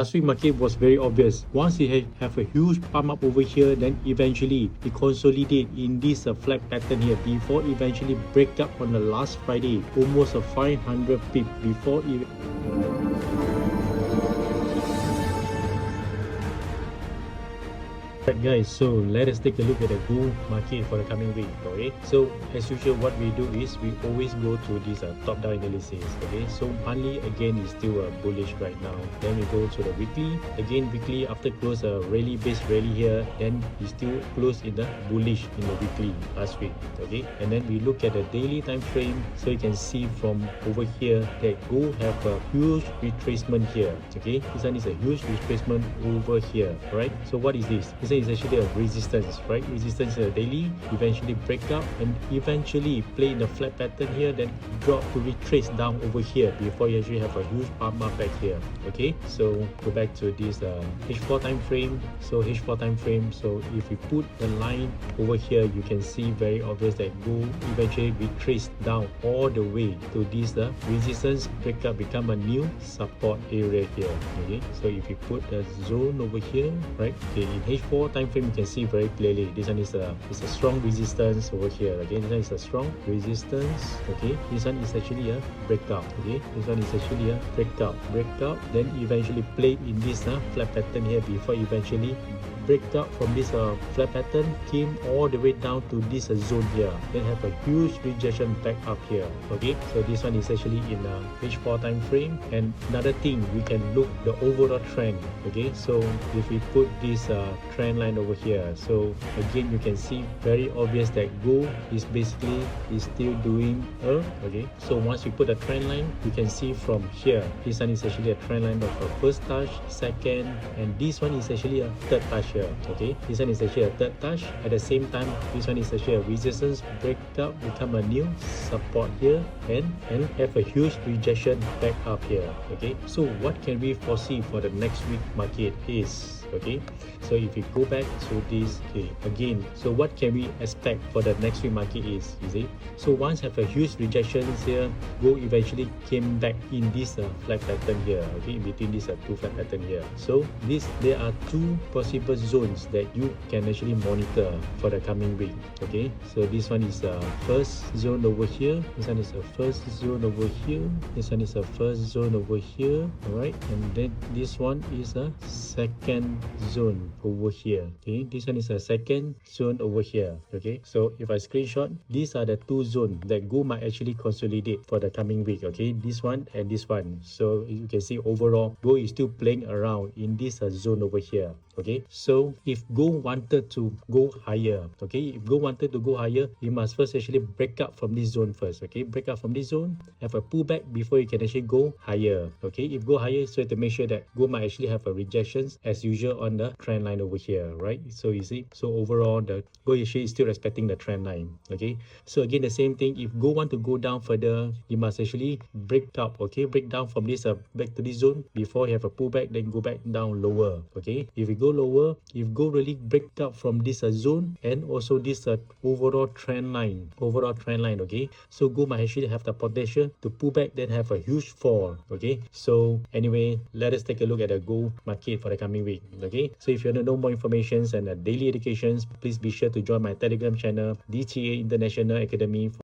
Last week market was very obvious. Once it have a huge pump up over here, then eventually it consolidate in this flat pattern here before eventually break up on the last Friday, almost a 500 pip before it. Right guys, so let us take a look at the gold market for the coming week. Okay, so as usual what we do is we always go to this top down analysis. Okay, so monthly again is still bullish right now. Then we go to the weekly. Again weekly after close a rally base rally here, then we still close in the bullish in the weekly last week. Okay, and then we look at the daily time frame, so you can see from over here that gold have a huge retracement here. Okay, this one is a huge retracement over here. Right, so what is this? This is actually a resistance, right? Resistance daily, eventually break up and eventually play in the flat pattern here, then drop to retrace down over here before you actually have a huge pump up back here. Okay, so go back to this H4 time frame. So H4 time frame, so if we put the line over here, you can see very obvious that gold eventually retrace down all the way to this resistance break up, become a new support area here. Okay, so if you put the zone over here, right? Okay, in H4 time frame you can see very clearly this one is a strong resistance over here. Again, this one is a strong resistance. Okay, this one is actually a breakout. Okay, this one is actually a breakout, then eventually play in this flat pattern here before eventually break out from this flat pattern, came all the way down to this zone here, then have a huge rejection back up here. Okay, so this one is actually in H4 time frame. And another thing, we can look the overall trend. Okay, so if we put this trend line over here, so again you can see very obvious that gold is basically still doing okay, so once you put a trend line, you can see from here this one is actually a trend line of a first touch, second, and this one is actually a third touch here. Okay, this one is actually a third touch. At the same time, this one is actually a resistance breakout, become a new support here, and have a huge rejection back up here. Okay, so what can we foresee for the next week market is, okay, so if we go back to this, okay, again, so what can we expect for the next week market is, you see, so once have a huge rejections here, gold eventually came back in this flat pattern here. Okay, in between these two flat pattern here. So there are two possible zones that you can actually monitor for the coming week. Okay, so this one is the first zone over here, this one is the first zone over here, this one is the first zone over here. All right, and then this one is a second zone over here. Okay, this one is a second zone over here. Okay, so if I screenshot, these are the two zones that gold might actually consolidate for the coming week. Okay, this one and this one. So you can see overall gold is still playing around in this zone over here. Okay, so if gold wanted to go higher, okay, if gold wanted to go higher, you must first actually break up from this zone first. Okay, break up from this zone, have a pullback before you can actually go higher. Okay, if go higher, so you have to make sure that gold might actually have a rejections as usual on the trend line over here, right? So you see, so overall the gold actually is still respecting the trend line. Okay, so again the same thing, if gold want to go down further, you must actually break up. Okay, break down from this back to this zone before you have a pullback, then go back down lower. Okay, if you go lower, if gold really break up from this zone and also this overall trend line, okay, so gold might actually have the potential to pull back, then have a huge fall. Okay, so anyway, let us take a look at the gold market for the coming week. Okay, so if you want to know more information and daily educations, please be sure to join my Telegram channel, DTA International Academy.